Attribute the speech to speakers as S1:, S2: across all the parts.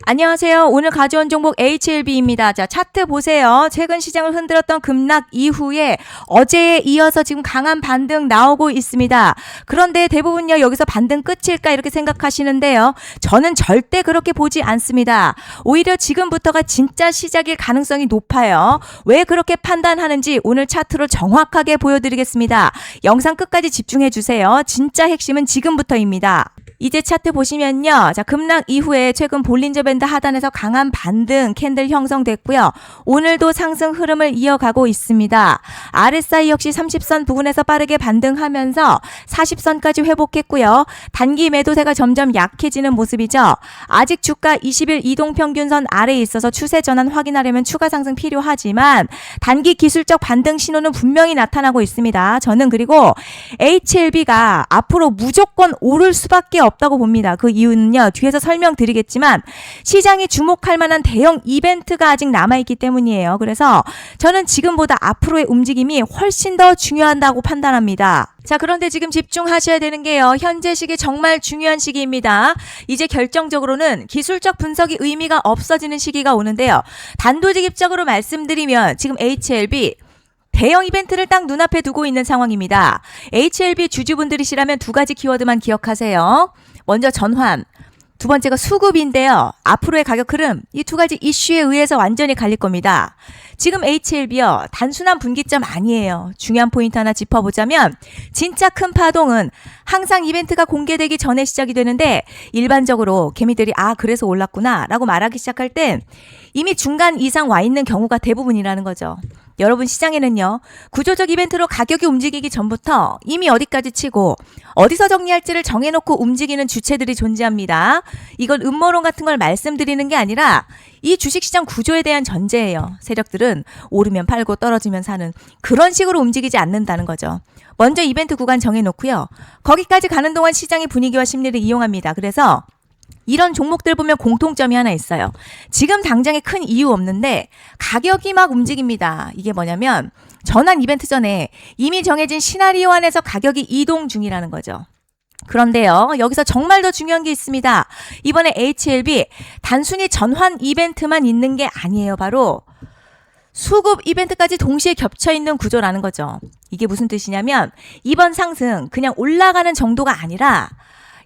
S1: 안녕하세요. 오늘 가져온 종목 HLB입니다. 자, 차트 보세요. 최근 시장을 흔들었던 급락 이후에 어제에 이어서 지금 강한 반등 나오고 있습니다. 그런데 대부분요, 여기서 반등 끝일까 이렇게 생각하시는데요. 저는 절대 그렇게 보지 않습니다. 오히려 지금부터가 진짜 시작일 가능성이 높아요. 왜 그렇게 판단하는지 오늘 차트로 정확하게 보여드리겠습니다. 영상 끝까지 집중해 주세요. 진짜 핵심은 지금부터입니다. 이제 차트 보시면요. 자, 급락 이후에 최근 볼린저 밴드 하단에서 강한 반등 캔들 형성됐고요. 오늘도 상승 흐름을 이어가고 있습니다. RSI 역시 30선 부근에서 빠르게 반등하면서 40선까지 회복했고요. 단기 매도세가 점점 약해지는 모습이죠. 아직 주가 20일 이동평균선 아래에 있어서 추세 전환 확인하려면 추가 상승 필요하지만 단기 기술적 반등 신호는 분명히 나타나고 있습니다. 저는 그리고 HLB가 앞으로 무조건 오를 수밖에 없다고 봅니다. 그 이유는요, 뒤에서 설명드리겠지만 시장이 주목할 만한 대형 이벤트가 아직 남아있기 때문이에요. 그래서 저는 지금보다 앞으로의 움직임이 훨씬 더 중요하다고 판단합니다. 자, 그런데 지금 집중하셔야 되는 게요, 현재 시기 정말 중요한 시기입니다. 이제 결정적으로는 기술적 분석이 의미가 없어지는 시기가 오는데요. 단도직입적으로 말씀드리면 지금 HLB 대형 이벤트를 딱 눈앞에 두고 있는 상황입니다. HLB 주주분들이시라면 두 가지 키워드만 기억하세요. 먼저 전환, 두 번째가 수급인데요. 앞으로의 가격 흐름, 이 두 가지 이슈에 의해서 완전히 갈릴 겁니다. 지금 HLB요, 단순한 분기점 아니에요. 중요한 포인트 하나 짚어보자면 진짜 큰 파동은 항상 이벤트가 공개되기 전에 시작이 되는데, 일반적으로 개미들이 그래서 올랐구나 라고 말하기 시작할 땐 이미 중간 이상 와 있는 경우가 대부분이라는 거죠. 여러분, 시장에는요, 구조적 이벤트로 가격이 움직이기 전부터 이미 어디까지 치고 어디서 정리할지를 정해놓고 움직이는 주체들이 존재합니다. 이건 음모론 같은 걸 말씀드리는 게 아니라 이 주식시장 구조에 대한 전제예요. 세력들은 오르면 팔고 떨어지면 사는 그런 식으로 움직이지 않는다는 거죠. 먼저 이벤트 구간 정해놓고요, 거기까지 가는 동안 시장의 분위기와 심리를 이용합니다. 그래서 이런 종목들 보면 공통점이 하나 있어요. 지금 당장에 큰 이유 없는데 가격이 막 움직입니다. 이게 뭐냐면 전환 이벤트 전에 이미 정해진 시나리오 안에서 가격이 이동 중이라는 거죠. 그런데요, 여기서 정말 더 중요한 게 있습니다. 이번에 HLB 단순히 전환 이벤트만 있는 게 아니에요. 바로 수급 이벤트까지 동시에 겹쳐 있는 구조라는 거죠. 이게 무슨 뜻이냐면 이번 상승 그냥 올라가는 정도가 아니라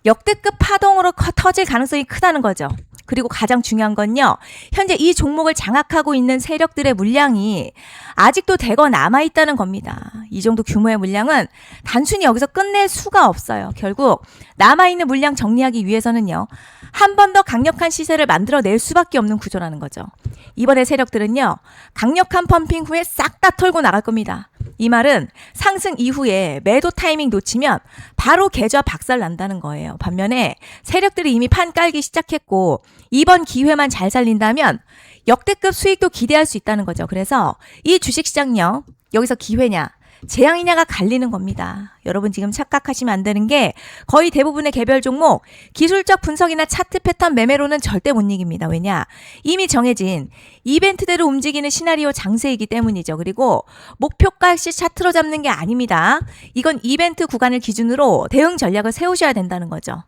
S1: 역대급 파동으로 터질 가능성이 크다는 거죠. 그리고 가장 중요한 건요, 현재 이 종목을 장악하고 있는 세력들의 물량이 아직도 대거 남아있다는 겁니다. 이 정도 규모의 물량은 단순히 여기서 끝낼 수가 없어요. 결국 남아있는 물량 정리하기 위해서는요, 한 번 더 강력한 시세를 만들어낼 수밖에 없는 구조라는 거죠. 이번에 세력들은요, 강력한 펌핑 후에 싹 다 털고 나갈 겁니다. 이 말은 상승 이후에 매도 타이밍 놓치면 바로 계좌 박살 난다는 거예요. 반면에 세력들이 이미 판 깔기 시작했고 이번 기회만 잘 살린다면 역대급 수익도 기대할 수 있다는 거죠. 그래서 이 주식시장요, 여기서 기회냐 재앙이냐가 갈리는 겁니다. 여러분, 지금 착각하시면 안 되는 게 거의 대부분의 개별 종목 기술적 분석이나 차트 패턴 매매로는 절대 못 이깁니다. 왜냐? 이미 정해진 이벤트대로 움직이는 시나리오 장세이기 때문이죠. 그리고 목표가 역시 차트로 잡는 게 아닙니다. 이건 이벤트 구간을 기준으로 대응 전략을 세우셔야 된다는 거죠.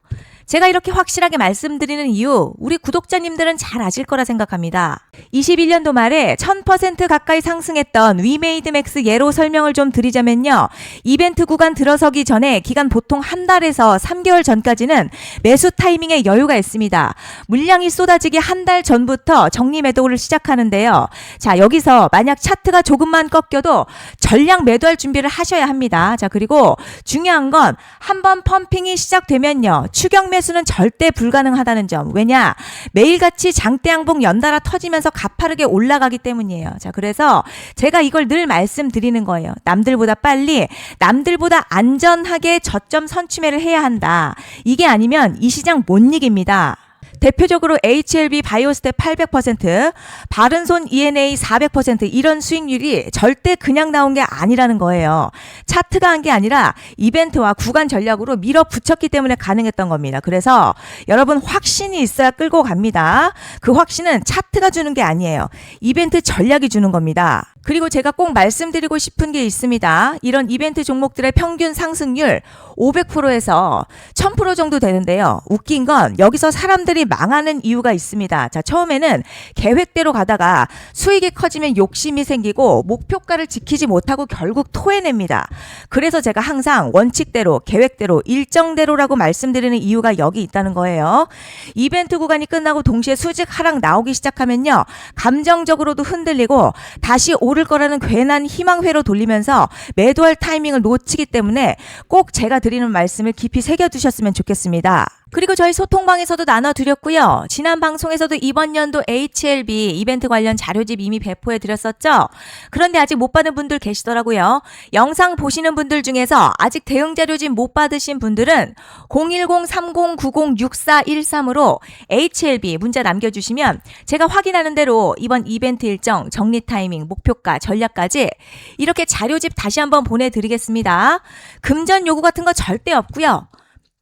S1: 제가 이렇게 확실하게 말씀드리는 이유, 우리 구독자님들은 잘 아실 거라 생각합니다. 21년도 말에 1000% 가까이 상승했던 위메이드맥스 예로 설명을 좀 드리자면요, 이벤트 구간 들어서기 전에 기간 보통 한 달에서 3개월 전까지는 매수 타이밍에 여유가 있습니다. 물량이 쏟아지기 한 달 전부터 정리 매도를 시작하는데요. 자, 여기서 만약 차트가 조금만 꺾여도 전량 매도할 준비를 하셔야 합니다. 자, 그리고 중요한 건 한번 펌핑이 시작되면요, 추격 매수는 절대 불가능하다는 점. 왜냐? 매일같이 장대양봉 연달아 터지면서 가파르게 올라가기 때문이에요. 자, 그래서 제가 이걸 늘 말씀드리는 거예요. 남들보다 빨리, 남들보다 안전하게 저점 선취매를 해야 한다. 이게 아니면 이 시장 못 이깁니다. 대표적으로 HLB 바이오스텝 800%, 바른손 ENA 400% 이런 수익률이 절대 그냥 나온 게 아니라는 거예요. 차트가 한 게 아니라 이벤트와 구간 전략으로 밀어붙였기 때문에 가능했던 겁니다. 그래서 여러분, 확신이 있어야 끌고 갑니다. 그 확신은 차트가 주는 게 아니에요. 이벤트 전략이 주는 겁니다. 그리고 제가 꼭 말씀드리고 싶은 게 있습니다. 이런 이벤트 종목들의 평균 상승률 500%에서 1000% 정도 되는데요. 웃긴 건 여기서 사람들이 망하는 이유가 있습니다. 자, 처음에는 계획대로 가다가 수익이 커지면 욕심이 생기고 목표가를 지키지 못하고 결국 토해냅니다. 그래서 제가 항상 원칙대로, 계획대로, 일정대로라고 말씀드리는 이유가 여기 있다는 거예요. 이벤트 구간이 끝나고 동시에 수직 하락 나오기 시작하면요. 감정적으로도 흔들리고 다시 오를 거라는 괜한 희망회로 돌리면서 매도할 타이밍을 놓치기 때문에 꼭 제가 드리는 말씀을 깊이 새겨두셨으면 좋겠습니다. 그리고 저희 소통방에서도 나눠드렸고요. 지난 방송에서도 이번 연도 HLB 이벤트 관련 자료집 이미 배포해드렸었죠. 그런데 아직 못 받은 분들 계시더라고요. 영상 보시는 분들 중에서 아직 대응 자료집 못 받으신 분들은 010-3090-6413으로 HLB 문자 남겨주시면 제가 확인하는 대로 이번 이벤트 일정, 정리 타이밍, 목표가, 전략까지 이렇게 자료집 다시 한번 보내드리겠습니다. 금전 요구 같은 거 절대 없고요.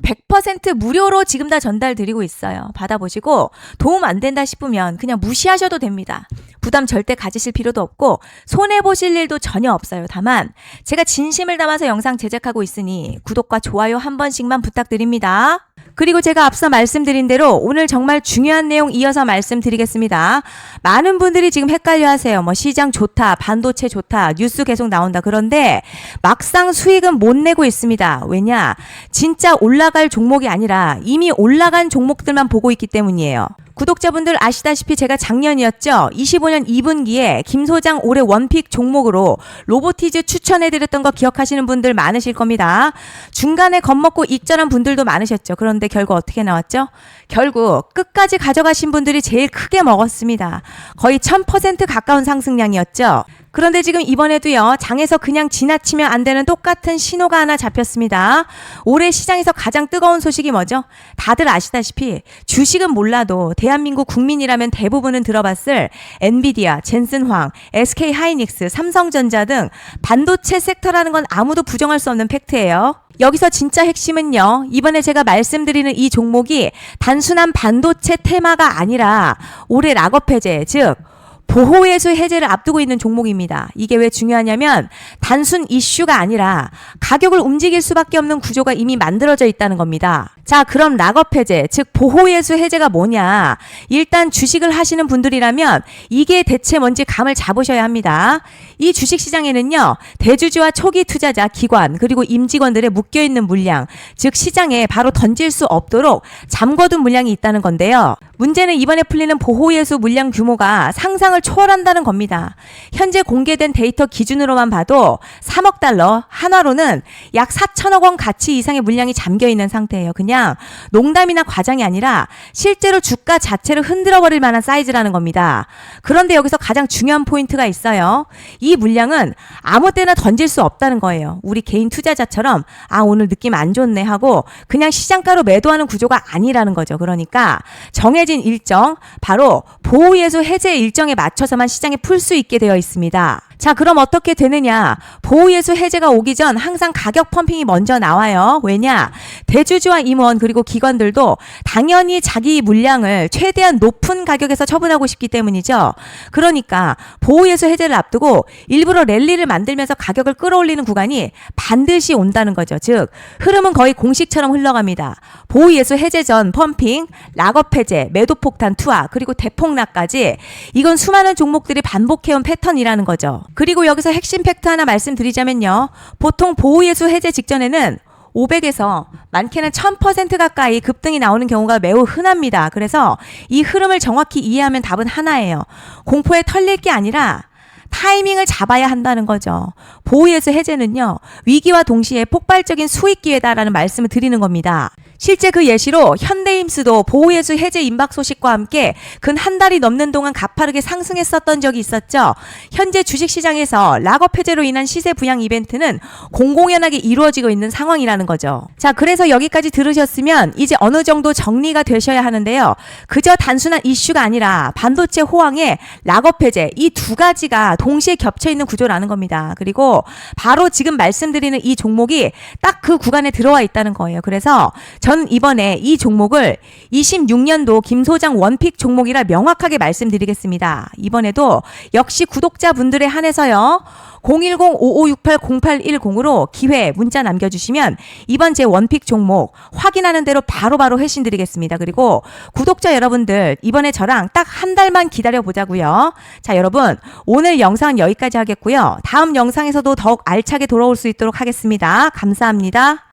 S1: 100% 무료로 지금 다 전달드리고 있어요. 받아보시고 도움 안 된다 싶으면 그냥 무시하셔도 됩니다. 부담 절대 가지실 필요도 없고 손해보실 일도 전혀 없어요. 다만 제가 진심을 담아서 영상 제작하고 있으니 구독과 좋아요 한 번씩만 부탁드립니다. 그리고 제가 앞서 말씀드린 대로 오늘 정말 중요한 내용 이어서 말씀드리겠습니다. 많은 분들이 지금 헷갈려 하세요. 시장 좋다, 반도체 좋다, 뉴스 계속 나온다. 그런데 막상 수익은 못 내고 있습니다. 왜냐? 진짜 올라갈 종목이 아니라 이미 올라간 종목들만 보고 있기 때문이에요. 구독자분들 아시다시피 제가 작년이었죠. 25년 2분기에 김 소장 올해 원픽 종목으로 로보티즈 추천해드렸던 거 기억하시는 분들 많으실 겁니다. 중간에 겁먹고 익절한 분들도 많으셨죠. 그런데 결국 어떻게 나왔죠? 결국 끝까지 가져가신 분들이 제일 크게 먹었습니다. 거의 1000% 가까운 상승량이었죠. 그런데 지금 이번에도요. 장에서 그냥 지나치면 안 되는 똑같은 신호가 하나 잡혔습니다. 올해 시장에서 가장 뜨거운 소식이 뭐죠? 다들 아시다시피 주식은 몰라도 대한민국 국민이라면 대부분은 들어봤을 엔비디아, 젠슨황, SK하이닉스, 삼성전자 등 반도체 섹터라는 건 아무도 부정할 수 없는 팩트예요. 여기서 진짜 핵심은요. 이번에 제가 말씀드리는 이 종목이 단순한 반도체 테마가 아니라 올해 락업 해제, 즉 보호예수 해제를 앞두고 있는 종목입니다. 이게 왜 중요하냐면 단순 이슈가 아니라 가격을 움직일 수밖에 없는 구조가 이미 만들어져 있다는 겁니다. 자, 그럼 락업 해제, 즉 보호예수 해제가 뭐냐? 일단 주식을 하시는 분들이라면 이게 대체 뭔지 감을 잡으셔야 합니다. 이 주식시장에는요. 대주주와 초기 투자자, 기관, 그리고 임직원들의 묶여있는 물량, 즉 시장에 바로 던질 수 없도록 잠궈둔 물량이 있다는 건데요. 문제는 이번에 풀리는 보호예수 물량 규모가 상상을 초월한다는 겁니다. 현재 공개된 데이터 기준으로만 봐도 3억 달러, 한화로는 약 4천억 원 가치 이상의 물량이 잠겨있는 상태예요. 그냥 농담이나 과장이 아니라 실제로 주가 자체를 흔들어버릴 만한 사이즈라는 겁니다. 그런데 여기서 가장 중요한 포인트가 있어요. 이 물량은 아무 때나 던질 수 없다는 거예요. 우리 개인 투자자처럼 오늘 느낌 안 좋네 하고 그냥 시장가로 매도하는 구조가 아니라는 거죠. 그러니까 정해진 일정, 바로 보호예수 해제 일정에 맞춰서만 시장에 풀 수 있게 되어 있습니다. 자, 그럼 어떻게 되느냐? 보호예수 해제가 오기 전 항상 가격 펌핑이 먼저 나와요. 왜냐? 대주주와 임원 그리고 기관들도 당연히 자기 물량을 최대한 높은 가격에서 처분하고 싶기 때문이죠. 그러니까 보호예수 해제를 앞두고 일부러 랠리를 만들면서 가격을 끌어올리는 구간이 반드시 온다는 거죠. 즉 흐름은 거의 공식처럼 흘러갑니다. 보호예수 해제 전 펌핑, 락업 해제, 매도 폭탄 투하, 그리고 대폭락까지 이건 수많은 종목들이 반복해온 패턴이라는 거죠. 그리고 여기서 핵심 팩트 하나 말씀드리자면요. 보통 보호예수 해제 직전에는 500에서 많게는 1000% 가까이 급등이 나오는 경우가 매우 흔합니다. 그래서 이 흐름을 정확히 이해하면 답은 하나예요. 공포에 털릴 게 아니라 타이밍을 잡아야 한다는 거죠. 보호예수 해제는요. 위기와 동시에 폭발적인 수익 기회다라는 말씀을 드리는 겁니다. 실제 그 예시로 현대임스도 보호예수 해제 임박 소식과 함께 근 한 달이 넘는 동안 가파르게 상승했었던 적이 있었죠. 현재 주식시장에서 락업 해제로 인한 시세 부양 이벤트는 공공연하게 이루어지고 있는 상황이라는 거죠. 자, 그래서 여기까지 들으셨으면 이제 어느 정도 정리가 되셔야 하는데요. 그저 단순한 이슈가 아니라 반도체 호황에 락업 해제, 이 두 가지가 동시에 겹쳐있는 구조라는 겁니다. 그리고 바로 지금 말씀드리는 이 종목이 딱 그 구간에 들어와 있다는 거예요. 그래서 전 이번에 이 종목을 26년도 김 소장 원픽 종목이라 명확하게 말씀드리겠습니다. 이번에도 역시 구독자분들에 한해서요. 010-5568-0810으로 기회 문자 남겨주시면 이번 제 원픽 종목 확인하는 대로 바로바로 회신드리겠습니다. 그리고 구독자 여러분들 이번에 저랑 딱 한 달만 기다려 보자고요. 자, 여러분 오늘 영상은 여기까지 하겠고요. 다음 영상에서도 더욱 알차게 돌아올 수 있도록 하겠습니다. 감사합니다.